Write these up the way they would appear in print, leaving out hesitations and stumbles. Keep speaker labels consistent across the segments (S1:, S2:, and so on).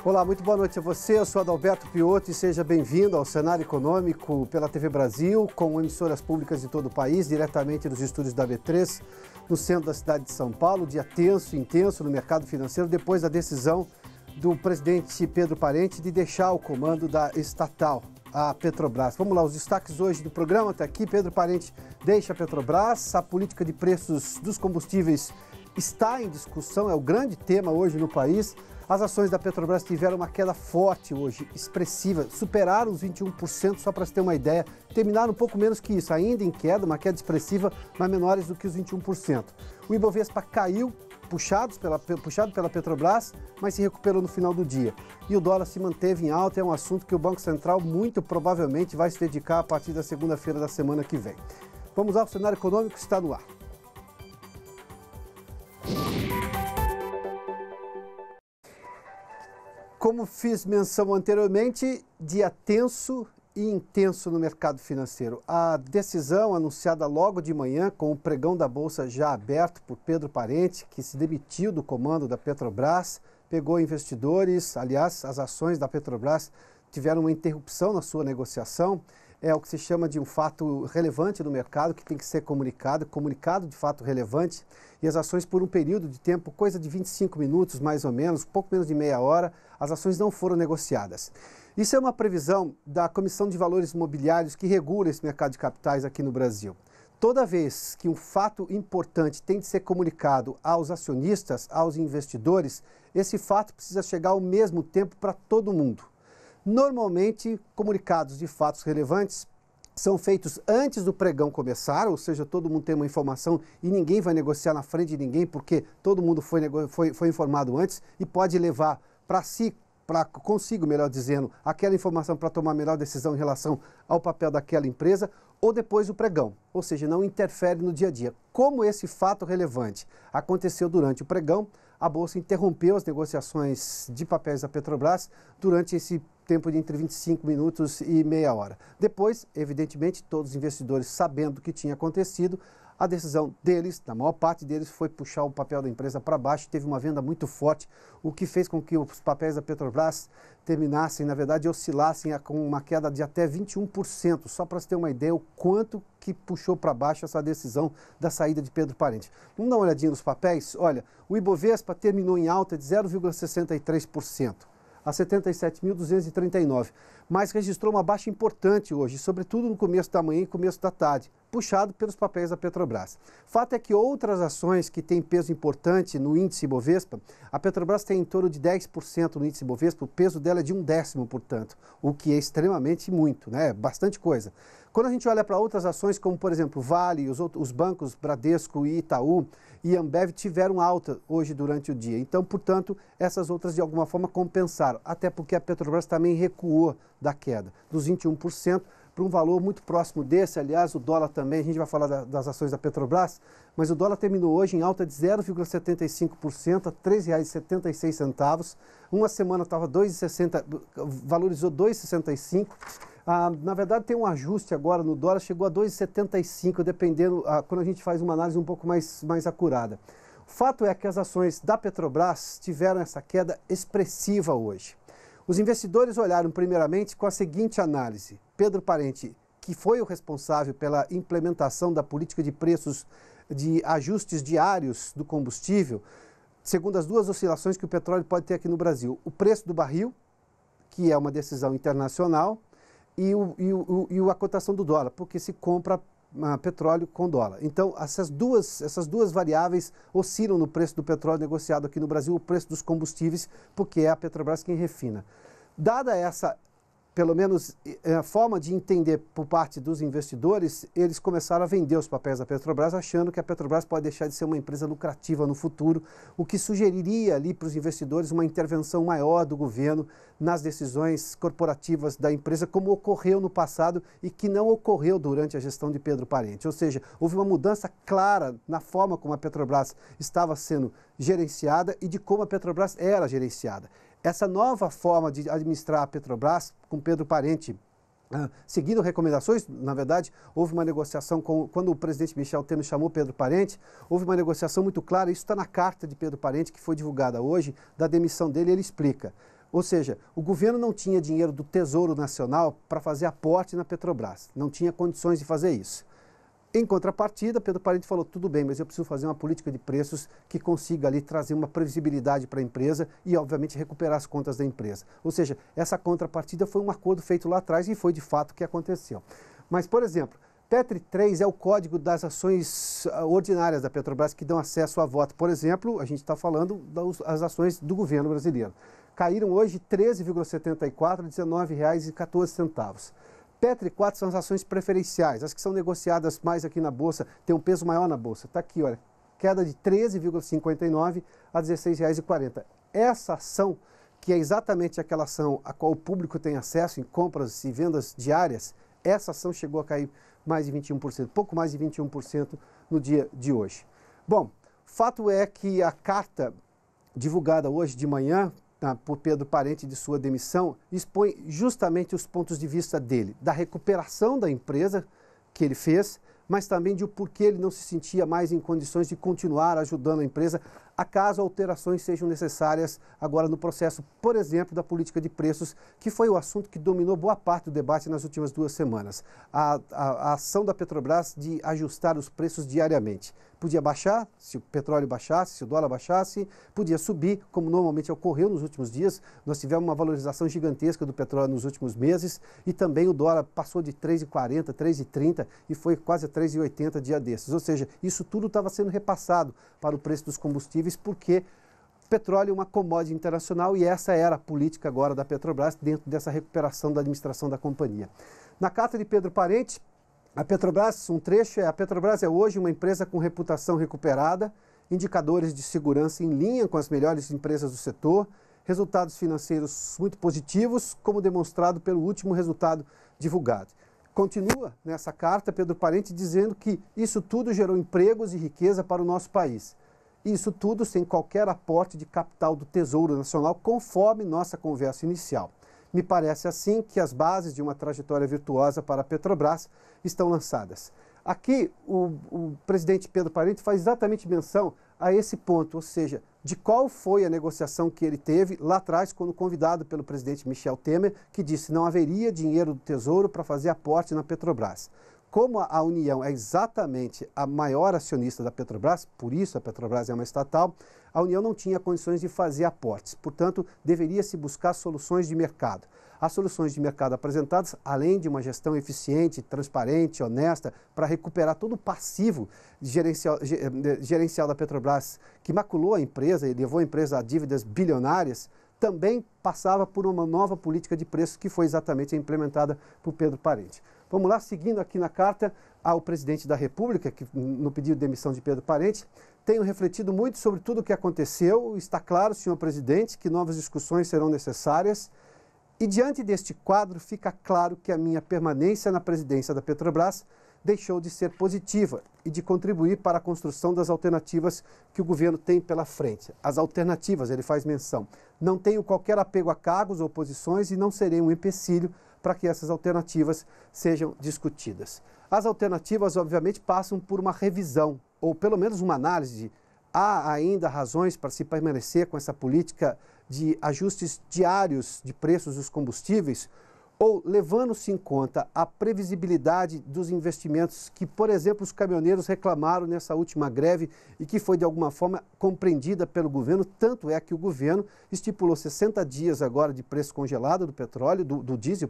S1: Olá, muito boa noite a você. Eu sou Adalberto Piotto e seja bem-vindo ao Cenário Econômico pela TV Brasil, com emissoras públicas de todo o país, diretamente dos estúdios da B3, no centro da cidade de São Paulo. Dia tenso, intenso no mercado financeiro, depois da decisão do presidente Pedro Parente de deixar o comando da estatal, a Petrobras. Vamos lá, os destaques hoje do programa. Até aqui, Pedro Parente deixa a Petrobras, a política de preços dos combustíveis está em discussão, é o grande tema hoje no país. As ações da Petrobras tiveram uma queda forte hoje, expressiva, superaram os 21%, só para se ter uma ideia, terminaram um pouco menos que isso, ainda em queda, uma queda expressiva, mas menores do que os 21%. O Ibovespa caiu, puxado pela Petrobras, mas se recuperou no final do dia. E o dólar se manteve em alta, é um assunto que o Banco Central muito provavelmente vai se dedicar a partir da segunda-feira da semana que vem. Vamos lá, o cenário econômico está no ar. Como fiz menção anteriormente, dia tenso e intenso no mercado financeiro. A decisão anunciada logo de manhã, com o pregão da Bolsa já aberto por Pedro Parente, que se demitiu do comando da Petrobras, pegou investidores. Aliás, as ações da Petrobras tiveram uma interrupção na sua negociação. É o que se chama de um fato relevante no mercado, que tem que ser comunicado de fato relevante, e as ações por um período de tempo, coisa de 25 minutos mais ou menos, pouco menos de meia hora, as ações não foram negociadas. Isso é uma previsão da Comissão de Valores Imobiliários que regula esse mercado de capitais aqui no Brasil. Toda vez que um fato importante tem de ser comunicado aos acionistas, aos investidores, esse fato precisa chegar ao mesmo tempo para todo mundo. Normalmente, comunicados de fatos relevantes são feitos antes do pregão começar, ou seja, todo mundo tem uma informação e ninguém vai negociar na frente de ninguém porque todo mundo foi informado antes e pode levar consigo, melhor dizendo, aquela informação para tomar a melhor decisão em relação ao papel daquela empresa, ou depois do pregão, ou seja, não interfere no dia a dia. Como esse fato relevante aconteceu durante o pregão, a Bolsa interrompeu as negociações de papéis da Petrobras durante esse tempo de entre 25 minutos e meia hora. Depois, evidentemente, todos os investidores sabendo o que tinha acontecido, a decisão deles, da maior parte deles, foi puxar o papel da empresa para baixo. Teve uma venda muito forte, o que fez com que os papéis da Petrobras terminassem, na verdade, oscilassem com uma queda de até 21%. Só para você ter uma ideia, o quanto que puxou para baixo essa decisão da saída de Pedro Parente. Vamos dar uma olhadinha nos papéis? Olha, o Ibovespa terminou em alta de 0,63%. A 77.239, mas registrou uma baixa importante hoje, sobretudo no começo da manhã e começo da tarde, puxado pelos papéis da Petrobras. Fato é que outras ações que têm peso importante no índice Ibovespa, a Petrobras tem em torno de 10% no índice Ibovespa, o peso dela é de 1/10, portanto, o que é extremamente muito, né? Bastante coisa. Quando a gente olha para outras ações, como por exemplo Vale, os bancos Bradesco e Itaú e Ambev tiveram alta hoje durante o dia. Então, portanto, essas outras de alguma forma compensaram, até porque a Petrobras também recuou da queda, dos 21% para um valor muito próximo desse. Aliás, o dólar também, a gente vai falar das ações da Petrobras, mas o dólar terminou hoje em alta de 0,75% a R$ 3,76. Uma semana estava 2,60, valorizou 2,65. Na verdade, tem um ajuste agora no dólar, chegou a 2,75, dependendo, quando a gente faz uma análise um pouco mais acurada. O fato é que as ações da Petrobras tiveram essa queda expressiva hoje. Os investidores olharam primeiramente com a seguinte análise: Pedro Parente, que foi o responsável pela implementação da política de preços de ajustes diários do combustível, segundo as duas oscilações que o petróleo pode ter aqui no Brasil. O preço do barril, que é uma decisão internacional, e a cotação do dólar, porque se compra petróleo com dólar. Então, essas duas variáveis oscilam no preço do petróleo negociado aqui no Brasil, o preço dos combustíveis, porque é a Petrobras quem refina. Dada essa, pelo menos, a forma de entender por parte dos investidores, eles começaram a vender os papéis da Petrobras, achando que a Petrobras pode deixar de ser uma empresa lucrativa no futuro, o que sugeriria ali para os investidores uma intervenção maior do governo nas decisões corporativas da empresa, como ocorreu no passado e que não ocorreu durante a gestão de Pedro Parente. Ou seja, houve uma mudança clara na forma como a Petrobras estava sendo gerenciada e de como a Petrobras era gerenciada. Essa nova forma de administrar a Petrobras, com Pedro Parente seguindo recomendações, na verdade, houve uma negociação quando o presidente Michel Temer chamou Pedro Parente, houve uma negociação muito clara, isso está na carta de Pedro Parente, que foi divulgada hoje, da demissão dele, ele explica. Ou seja, o governo não tinha dinheiro do Tesouro Nacional para fazer aporte na Petrobras, não tinha condições de fazer isso. Em contrapartida, Pedro Parente falou, tudo bem, mas eu preciso fazer uma política de preços que consiga ali trazer uma previsibilidade para a empresa e, obviamente, recuperar as contas da empresa. Ou seja, essa contrapartida foi um acordo feito lá atrás e foi de fato o que aconteceu. Mas, por exemplo, Petri 3 é o código das ações ordinárias da Petrobras que dão acesso a voto. Por exemplo, a gente está falando das ações do governo brasileiro. Caíram hoje 13,74 a R$ 19,14. Petri 4 são as ações preferenciais, as que são negociadas mais aqui na Bolsa, tem um peso maior na Bolsa. Está aqui, olha, queda de 13,59 a R$ 16,40. Essa ação, que é exatamente aquela ação a qual o público tem acesso em compras e vendas diárias, essa ação chegou a cair mais de 21%, pouco mais de 21% no dia de hoje. Bom, fato é que a carta divulgada hoje de manhã por Pedro Parente de sua demissão, expõe justamente os pontos de vista dele, da recuperação da empresa que ele fez, mas também de o porquê ele não se sentia mais em condições de continuar ajudando a empresa, acaso alterações sejam necessárias agora no processo, por exemplo, da política de preços, que foi o assunto que dominou boa parte do debate nas últimas 2 semanas. A ação da Petrobras de ajustar os preços diariamente. Podia baixar, se o petróleo baixasse, se o dólar baixasse, podia subir, como normalmente ocorreu nos últimos dias. Nós tivemos uma valorização gigantesca do petróleo nos últimos meses e também o dólar passou de 3,40, 3,30 e foi quase a 3,80 dia desses. Ou seja, isso tudo estava sendo repassado para o preço dos combustíveis porque petróleo é uma commodity internacional e essa era a política agora da Petrobras dentro dessa recuperação da administração da companhia. Na carta de Pedro Parente, a Petrobras, um trecho a Petrobras é hoje uma empresa com reputação recuperada, indicadores de segurança em linha com as melhores empresas do setor, resultados financeiros muito positivos, como demonstrado pelo último resultado divulgado. Continua nessa carta Pedro Parente dizendo que isso tudo gerou empregos e riqueza para o nosso país. Isso tudo sem qualquer aporte de capital do Tesouro Nacional, conforme nossa conversa inicial. Me parece assim que as bases de uma trajetória virtuosa para a Petrobras estão lançadas. Aqui o presidente Pedro Parente faz exatamente menção a esse ponto, ou seja, de qual foi a negociação que ele teve lá atrás, quando convidado pelo presidente Michel Temer, que disse que não haveria dinheiro do Tesouro para fazer aporte na Petrobras. Como a União é exatamente a maior acionista da Petrobras, por isso a Petrobras é uma estatal, a União não tinha condições de fazer aportes. Portanto, deveria-se buscar soluções de mercado. As soluções de mercado apresentadas, além de uma gestão eficiente, transparente, honesta, para recuperar todo o passivo gerencial da Petrobras, que maculou a empresa e levou a empresa a dívidas bilionárias, também passava por uma nova política de preços que foi exatamente implementada por Pedro Parente. Vamos lá, seguindo aqui na carta ao presidente da República, que no pedido de demissão de Pedro Parente, tenho refletido muito sobre tudo o que aconteceu. Está claro, senhor presidente, que novas discussões serão necessárias. E diante deste quadro, fica claro que a minha permanência na presidência da Petrobras deixou de ser positiva e de contribuir para a construção das alternativas que o governo tem pela frente. As alternativas, ele faz menção. Não tenho qualquer apego a cargos ou posições e não serei um empecilho para que essas alternativas sejam discutidas. As alternativas, obviamente, passam por uma revisão, ou pelo menos uma análise de há ainda razões para se permanecer com essa política de ajustes diários de preços dos combustíveis, ou levando-se em conta a previsibilidade dos investimentos que, por exemplo, os caminhoneiros reclamaram nessa última greve e que foi de alguma forma compreendida pelo governo, tanto é que o governo estipulou 60 dias agora de preço congelado do petróleo, do diesel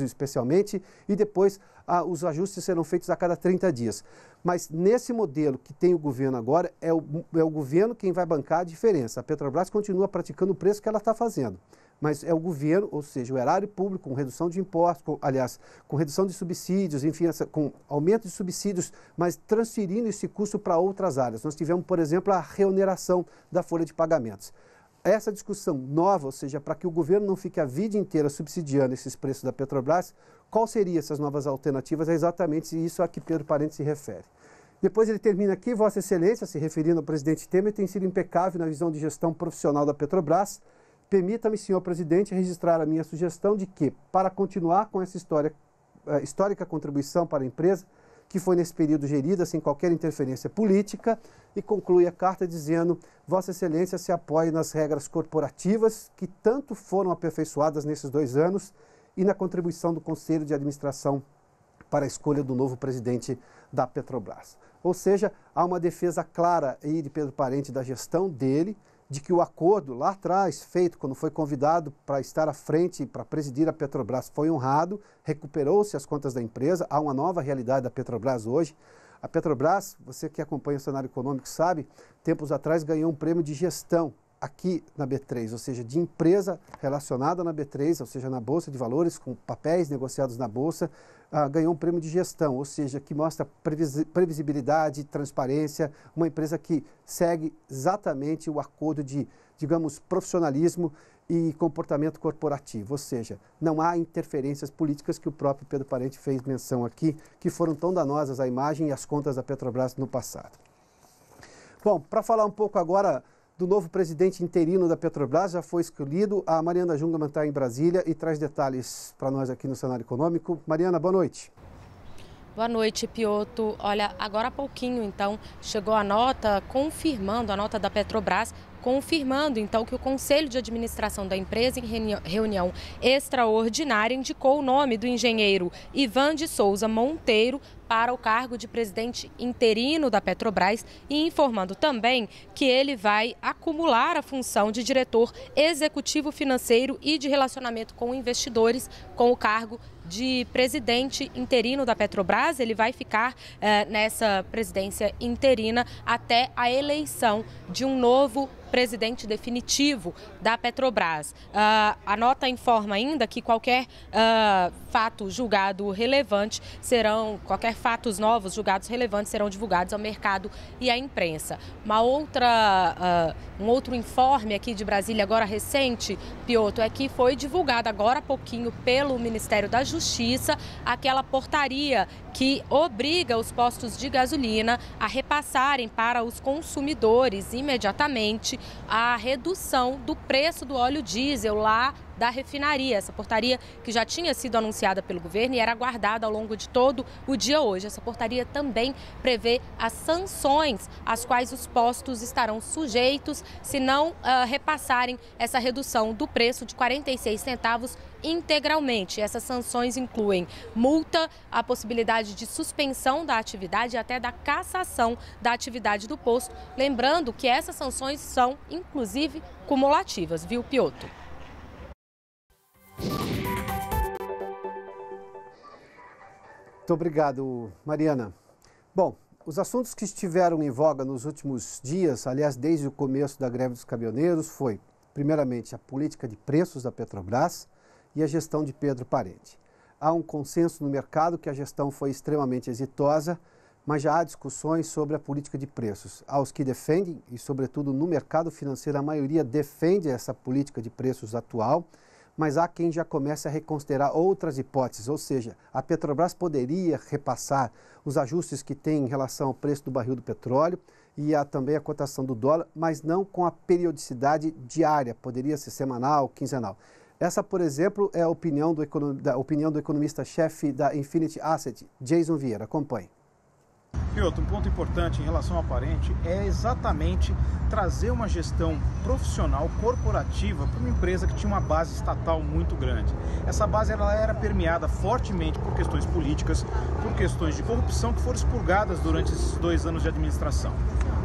S1: especialmente, e depois os ajustes serão feitos a cada 30 dias. Mas nesse modelo que tem o governo agora, é o governo quem vai bancar a diferença. A Petrobras continua praticando o preço que ela está fazendo. Mas é o governo, ou seja, o erário público, com redução de impostos, com redução de subsídios, enfim, com aumento de subsídios, mas transferindo esse custo para outras áreas. Nós tivemos, por exemplo, a reoneração da folha de pagamentos. Essa discussão nova, ou seja, para que o governo não fique a vida inteira subsidiando esses preços da Petrobras, qual seriam essas novas alternativas? É exatamente isso a que Pedro Parente se refere. Depois ele termina aqui, Vossa Excelência, se referindo ao presidente Temer, tem sido impecável na visão de gestão profissional da Petrobras. Permita-me, senhor presidente, registrar a minha sugestão de que, para continuar com essa histórica contribuição para a empresa, que foi nesse período gerida sem qualquer interferência política, e conclui a carta dizendo: Vossa Excelência se apoia nas regras corporativas que tanto foram aperfeiçoadas nesses 2 anos e na contribuição do Conselho de Administração para a escolha do novo presidente da Petrobras. Ou seja, há uma defesa clara aí de Pedro Parente da gestão dele, de que o acordo lá atrás, feito quando foi convidado para estar à frente, para presidir a Petrobras, foi honrado, recuperou-se as contas da empresa, há uma nova realidade da Petrobras hoje. A Petrobras, você que acompanha o cenário econômico sabe, tempos atrás ganhou um prêmio de gestão aqui na B3, ou seja, de empresa relacionada na B3, ou seja, na Bolsa de Valores, com papéis negociados na Bolsa, ganhou um prêmio de gestão, ou seja, que mostra previsibilidade, transparência, uma empresa que segue exatamente o acordo de, digamos, profissionalismo e comportamento corporativo, ou seja, não há interferências políticas que o próprio Pedro Parente fez menção aqui, que foram tão danosas à imagem e às contas da Petrobras no passado. Bom, para falar um pouco agora do novo presidente interino da Petrobras, já foi escolhido. A Mariana Jungmann está em Brasília e traz detalhes para nós aqui no cenário econômico. Mariana, boa noite.
S2: Boa noite, Piotr. Olha, agora há pouquinho, então, chegou a nota confirmando, a nota da Petrobras, confirmando, então, que o Conselho de Administração da empresa, em reunião extraordinária, indicou o nome do engenheiro Ivan de Souza Monteiro para o cargo de presidente interino da Petrobras e informando também que ele vai acumular a função de diretor executivo financeiro e de relacionamento com investidores com o cargo de presidente interino da Petrobras. Ele vai ficar nessa presidência interina até a eleição de um novo presidente definitivo da Petrobras. A nota informa ainda que qualquer fato julgado relevante fatos novos julgados relevantes serão divulgados ao mercado e à imprensa. Um outro informe aqui de Brasília, agora recente, Piotr, é que foi divulgada agora há pouquinho pelo Ministério da Justiça aquela portaria que obriga os postos de gasolina a repassarem para os consumidores imediatamente a redução do preço do óleo diesel lá da refinaria. Essa portaria que já tinha sido anunciada pelo governo e era aguardada ao longo de todo o dia hoje. Essa portaria também prevê as sanções às quais os postos estarão sujeitos se não repassarem essa redução do preço de 46 centavos integralmente. Essas sanções incluem multa, a possibilidade de suspensão da atividade e até da cassação da atividade do posto. Lembrando que essas sanções são, inclusive, cumulativas, viu, Piotr?
S1: Muito obrigado, Mariana. Bom, os assuntos que estiveram em voga nos últimos dias, aliás, desde o começo da greve dos caminhoneiros, foi, primeiramente, a política de preços da Petrobras e a gestão de Pedro Parente. Há um consenso no mercado que a gestão foi extremamente exitosa, mas já há discussões sobre a política de preços. Há os que defendem, e sobretudo no mercado financeiro, a maioria defende essa política de preços atual, mas há quem já comece a reconsiderar outras hipóteses, ou seja, a Petrobras poderia repassar os ajustes que tem em relação ao preço do barril do petróleo e também a cotação do dólar, mas não com a periodicidade diária, poderia ser semanal, quinzenal. Essa, por exemplo, é a opinião do economista-chefe da Infinity Asset, Jason Vieira. Acompanhe.
S3: Piotr, um ponto importante em relação ao Parente é exatamente trazer uma gestão profissional, corporativa, para uma empresa que tinha uma base estatal muito grande. Essa base ela era permeada fortemente por questões políticas, por questões de corrupção que foram expurgadas durante esses 2 anos de administração.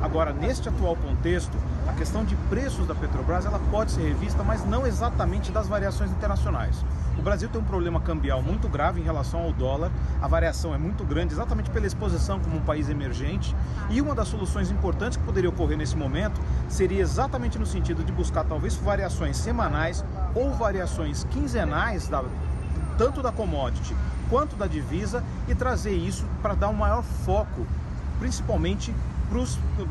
S3: Agora, neste atual contexto, a questão de preços da Petrobras ela pode ser revista, mas não exatamente das variações internacionais. O Brasil tem um problema cambial muito grave em relação ao dólar, a variação é muito grande exatamente pela exposição como um país emergente, e uma das soluções importantes que poderia ocorrer nesse momento seria exatamente no sentido de buscar talvez variações semanais ou variações quinzenais tanto da commodity quanto da divisa e trazer isso para dar um maior foco, principalmente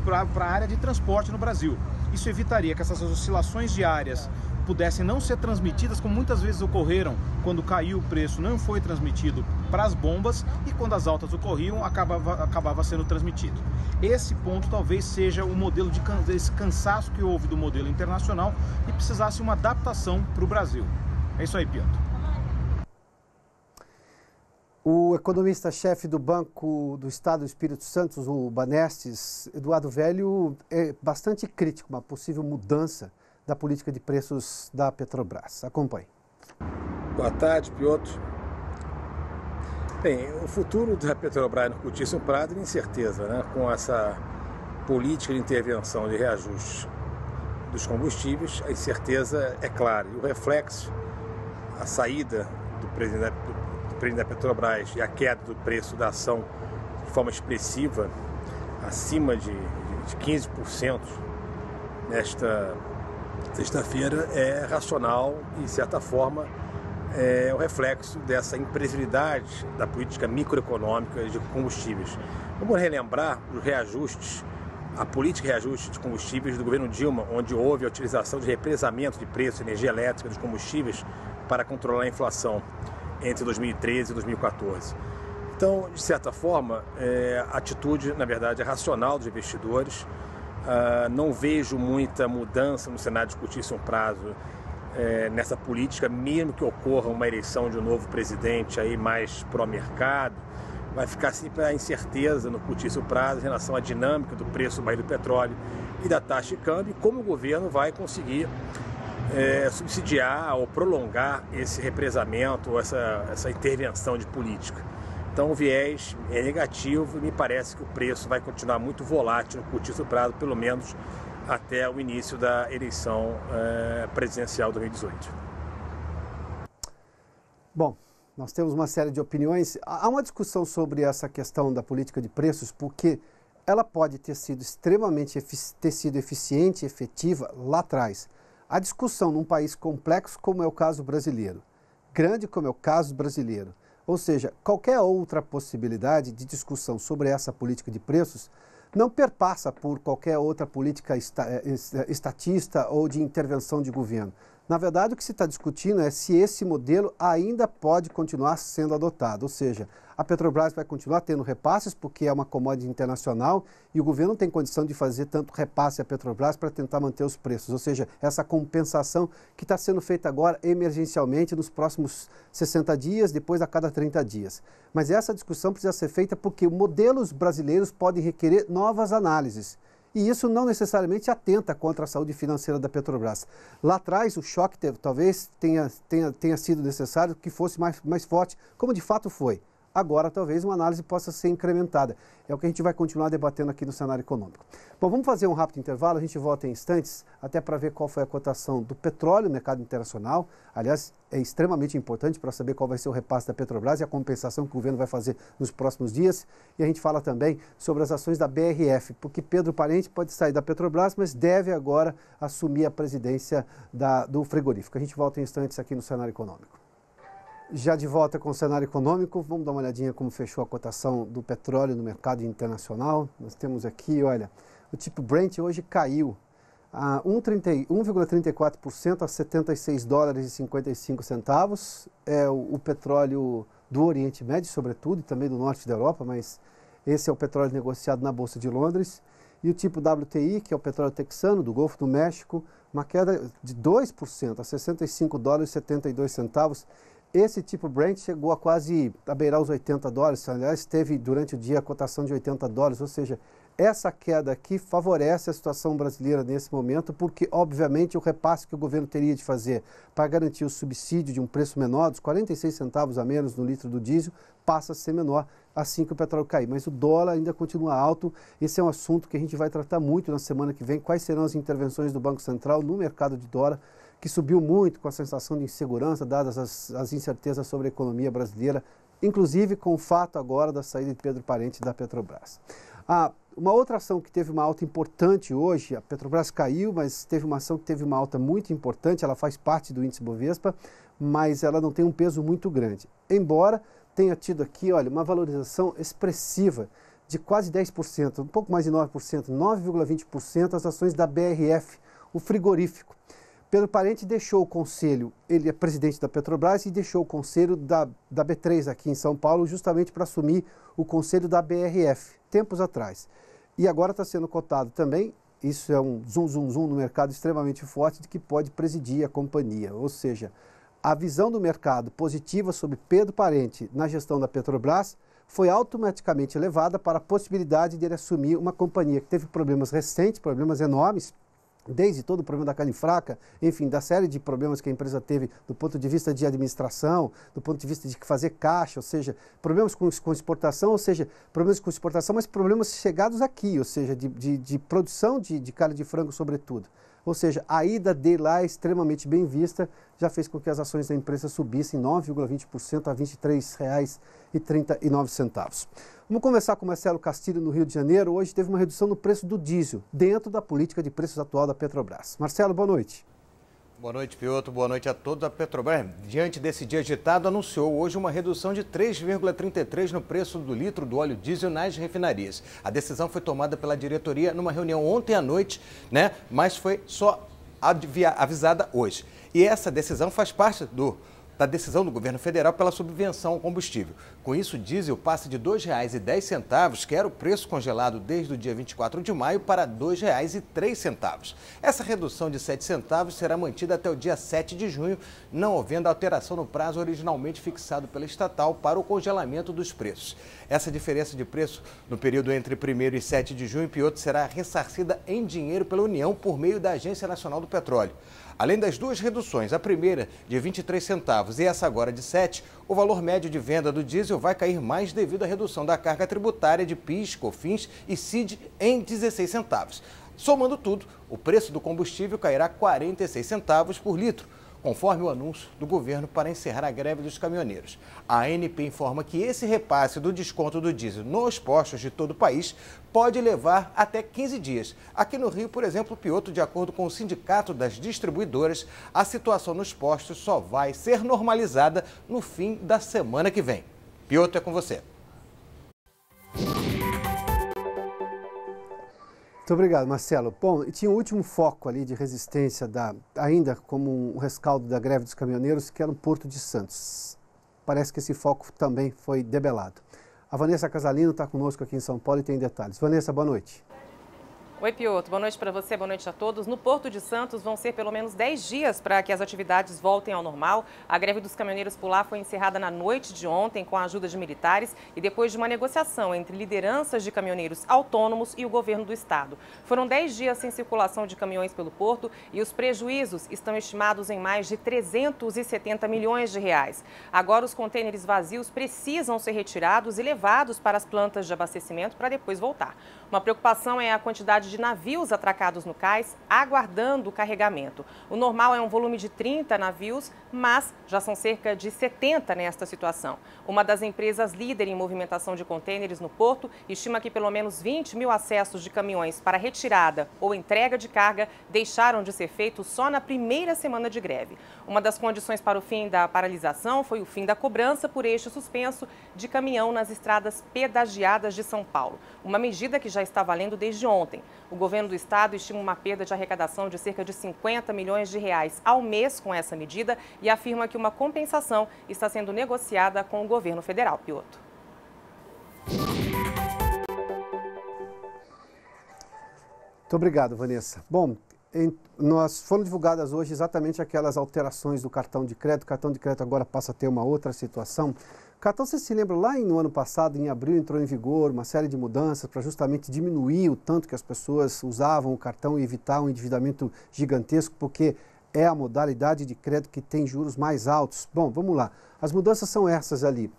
S3: para a área de transporte no Brasil. Isso evitaria que essas oscilações diárias pudessem não ser transmitidas, como muitas vezes ocorreram quando caiu o preço, não foi transmitido para as bombas e quando as altas ocorriam, acabava sendo transmitido. Esse ponto talvez seja o modelo desse cansaço que houve do modelo internacional e precisasse uma adaptação para o Brasil. É isso aí, Piotr.
S1: O economista-chefe do Banco do Estado do Espírito Santo, o Banestes, Eduardo Velho, é bastante crítico a uma possível mudança da política de preços da Petrobras. Acompanhe.
S4: Boa tarde, Piotr. Bem, o futuro da Petrobras no curtíssimo prazo é incerteza, né? Com essa política de intervenção de reajuste dos combustíveis, a incerteza é clara. E o reflexo, a saída do presidente da Petrobras e a queda do preço da ação de forma expressiva, acima de 15% nesta sexta-feira, é racional e, de certa forma, é o reflexo dessa imprevisibilidade da política microeconômica de combustíveis. Vamos relembrar os reajustes, a política de reajuste de combustíveis do governo Dilma, onde houve a utilização de represamento de preço de energia elétrica dos combustíveis para controlar a inflação entre 2013 e 2014. Então, de certa forma, a atitude, na verdade, é racional dos investidores. Não vejo muita mudança no cenário de curtíssimo prazo nessa política, mesmo que ocorra uma eleição de um novo presidente aí mais pró-mercado. Vai ficar sempre a incerteza no curtíssimo prazo em relação à dinâmica do preço do barril do petróleo e da taxa de câmbio e como o governo vai conseguir subsidiar ou prolongar esse represamento, ou essa intervenção de política. Então o viés é negativo e me parece que o preço vai continuar muito volátil no curtíssimo prazo, pelo menos até o início da eleição presidencial 2018.
S1: Bom, nós temos uma série de opiniões. Há uma discussão sobre essa questão da política de preços, porque ela pode ter sido extremamente eficiente e efetiva lá atrás. A discussão num país complexo como é o caso brasileiro, grande como é o caso brasileiro, ou seja, qualquer outra possibilidade de discussão sobre essa política de preços não perpassa por qualquer outra política estatista ou de intervenção de governo. Na verdade, o que se está discutindo é se esse modelo ainda pode continuar sendo adotado, ou seja, a Petrobras vai continuar tendo repasses porque é uma commodity internacional e o governo não tem condição de fazer tanto repasse à Petrobras para tentar manter os preços, ou seja, essa compensação que está sendo feita agora emergencialmente nos próximos 60 dias, depois a cada 30 dias. Mas essa discussão precisa ser feita porque modelos brasileiros podem requerer novas análises. E isso não necessariamente atenta contra a saúde financeira da Petrobras. Lá atrás, o choque talvez tenha sido necessário que fosse mais forte, como de fato foi. Agora, talvez, uma análise possa ser incrementada. É o que a gente vai continuar debatendo aqui no cenário econômico. Bom, vamos fazer um rápido intervalo, a gente volta em instantes, até para ver qual foi a cotação do petróleo no mercado internacional. Aliás, é extremamente importante para saber qual vai ser o repasse da Petrobras e a compensação que o governo vai fazer nos próximos dias. E a gente fala também sobre as ações da BRF, porque Pedro Parente pode sair da Petrobras, mas deve agora assumir a presidência do frigorífico. A gente volta em instantes aqui no cenário econômico. Já de volta com o cenário econômico, vamos dar uma olhadinha como fechou a cotação do petróleo no mercado internacional. Nós temos aqui, olha, o tipo Brent hoje caiu a 1,34% a 76 dólares e 55 centavos. É o petróleo do Oriente Médio, sobretudo, e também do norte da Europa, mas esse é o petróleo negociado na Bolsa de Londres. E o tipo WTI, que é o petróleo texano do Golfo do México, uma queda de 2% a 65 dólares e 72 centavos. Esse tipo Brent chegou a beirar os 80 dólares, aliás, teve durante o dia a cotação de 80 dólares, ou seja, essa queda aqui favorece a situação brasileira nesse momento, porque, obviamente, o repasse que o governo teria de fazer para garantir o subsídio de um preço menor, dos 46 centavos a menos no litro do diesel, passa a ser menor assim que o petróleo cair. Mas o dólar ainda continua alto. Esse é um assunto que a gente vai tratar muito na semana que vem. Quais serão as intervenções do Banco Central no mercado de dólar, que subiu muito com a sensação de insegurança, dadas as incertezas sobre a economia brasileira, inclusive com o fato agora da saída de Pedro Parente da Petrobras. Uma outra ação que teve uma alta importante hoje, a Petrobras caiu, mas teve uma ação que teve uma alta muito importante, ela faz parte do índice Bovespa, mas ela não tem um peso muito grande. Embora tenha tido aqui, olha, uma valorização expressiva de quase 10%, um pouco mais de 9%, 9,20% as ações da BRF, o frigorífico. Pedro Parente deixou o conselho, ele é presidente da Petrobras e deixou o conselho da B3 aqui em São Paulo justamente para assumir o conselho da BRF, tempos atrás. E agora está sendo cotado também, isso é um zoom no mercado extremamente forte, de que pode presidir a companhia. Ou seja, a visão do mercado positiva sobre Pedro Parente na gestão da Petrobras foi automaticamente elevada para a possibilidade de ele assumir uma companhia que teve problemas recentes, problemas enormes, desde todo o problema da carne fraca, enfim, da série de problemas que a empresa teve do ponto de vista de administração, do ponto de vista de fazer caixa, ou seja, problemas com exportação, ou seja, problemas com exportação, mas problemas chegados aqui, ou seja, de produção de carne de frango sobretudo. Ou seja, a ida dele lá é extremamente bem vista, já fez com que as ações da empresa subissem 9,20% a R$ 23,39. Vamos conversar com o Marcelo Castilho, no Rio de Janeiro. Hoje teve uma redução no preço do diesel, dentro da política de preços atual da Petrobras. Marcelo, boa noite.
S5: Boa noite, Piotr. Boa noite a todos. A Petrobras, diante desse dia agitado, anunciou hoje uma redução de 3,33% no preço do litro do óleo diesel nas refinarias. A decisão foi tomada pela diretoria numa reunião ontem à noite, mas foi só avisada hoje. E essa decisão faz parte da decisão do governo federal pela subvenção ao combustível. Com isso, o diesel passa de R$ 2,10, que era o preço congelado desde o dia 24 de maio, para R$ 2,03. Essa redução de 7 centavos será mantida até o dia 7 de junho, não havendo alteração no prazo originalmente fixado pela estatal para o congelamento dos preços. Essa diferença de preço no período entre 1º e 7 de junho, Piotr, será ressarcida em dinheiro pela União por meio da Agência Nacional do Petróleo. Além das duas reduções, a primeira de 23 centavos e essa agora de 7, o valor médio de venda do diesel vai cair mais devido à redução da carga tributária de PIS, COFINS e CID em 16 centavos. Somando tudo, o preço do combustível cairá 46 centavos por litro, conforme o anúncio do governo para encerrar a greve dos caminhoneiros. A ANP informa que esse repasse do desconto do diesel nos postos de todo o país pode levar até 15 dias. Aqui no Rio, por exemplo, Piotr, de acordo com o Sindicato das Distribuidoras, a situação nos postos só vai ser normalizada no fim da semana que vem. Piotr, é com você.
S1: Muito obrigado, Marcelo. Bom, e tinha um último foco ali de resistência, ainda como um rescaldo da greve dos caminhoneiros, que era o Porto de Santos. Parece que esse foco também foi debelado. A Vanessa Casalino está conosco aqui em São Paulo e tem detalhes. Vanessa, boa noite.
S6: Oi, Piotr. Boa noite para você, boa noite a todos. No Porto de Santos vão ser pelo menos 10 dias para que as atividades voltem ao normal. A greve dos caminhoneiros por lá foi encerrada na noite de ontem com a ajuda de militares e depois de uma negociação entre lideranças de caminhoneiros autônomos e o governo do estado. Foram 10 dias sem circulação de caminhões pelo porto e os prejuízos estão estimados em mais de 370 milhões de reais. Agora os contêineres vazios precisam ser retirados e levados para as plantas de abastecimento para depois voltar. Uma preocupação é a quantidade de navios atracados no cais, aguardando o carregamento. O normal é um volume de 30 navios, mas já são cerca de 70 nesta situação. Uma das empresas líder em movimentação de contêineres no porto estima que pelo menos 20 mil acessos de caminhões para retirada ou entrega de carga deixaram de ser feitos só na primeira semana de greve. Uma das condições para o fim da paralisação foi o fim da cobrança por eixo suspenso de caminhão nas estradas pedagiadas de São Paulo. Uma medida que já está valendo desde ontem. O governo do estado estima uma perda de arrecadação de cerca de 50 milhões de reais ao mês com essa medida e afirma que uma compensação está sendo negociada com o governo federal. Piotr.
S1: Muito obrigado, Vanessa. Bom, foram divulgadas hoje exatamente aquelas alterações do cartão de crédito. O cartão de crédito agora passa a ter uma outra situação. O cartão, você se lembra, lá no ano passado, em abril, entrou em vigor uma série de mudanças para justamente diminuir o tanto que as pessoas usavam o cartão e evitar um endividamento gigantesco, porque é a modalidade de crédito que tem juros mais altos. Bom, vamos lá. As mudanças são essas ali.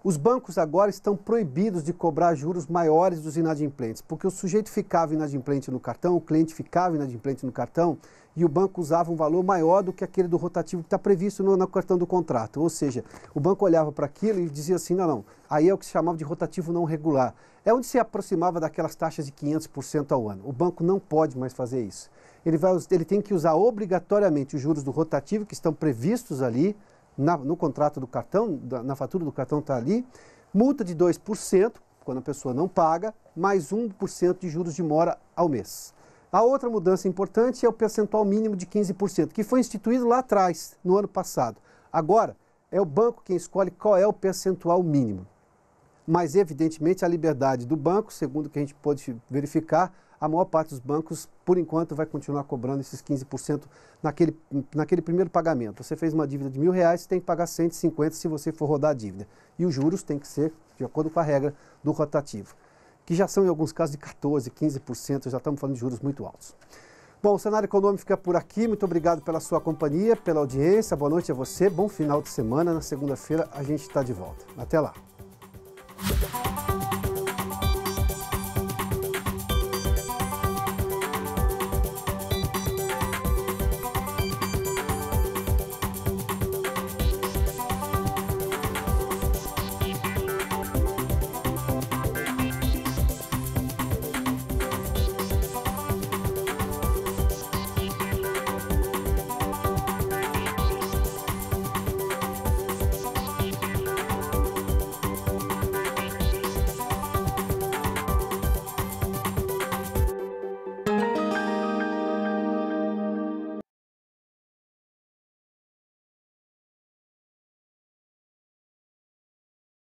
S1: Os bancos agora estão proibidos de cobrar juros maiores dos inadimplentes, porque o sujeito ficava inadimplente no cartão, o cliente ficava inadimplente no cartão e o banco usava um valor maior do que aquele do rotativo que está previsto no cartão do contrato. Ou seja, o banco olhava para aquilo e dizia assim, não, aí é o que se chamava de rotativo não regular. É onde se aproximava daquelas taxas de 500% ao ano. O banco não pode mais fazer isso. Ele tem que usar obrigatoriamente os juros do rotativo que estão previstos ali, no contrato do cartão, na fatura do cartão está ali, multa de 2%, quando a pessoa não paga, mais 1% de juros de mora ao mês. A outra mudança importante é o percentual mínimo de 15%, que foi instituído lá atrás, no ano passado. Agora, é o banco quem escolhe qual é o percentual mínimo. Mas, evidentemente, a liberdade do banco, segundo o que a gente pôde verificar, a maior parte dos bancos, por enquanto, vai continuar cobrando esses 15% naquele primeiro pagamento. Você fez uma dívida de R$1.000, você tem que pagar 150 se você for rodar a dívida. E os juros tem que ser de acordo com a regra do rotativo, que já são em alguns casos de 14%, 15%, já estamos falando de juros muito altos. Bom, o Cenário Econômico fica por aqui. Muito obrigado pela sua companhia, pela audiência. Boa noite a você, bom final de semana. Na segunda-feira a gente está de volta. Até lá.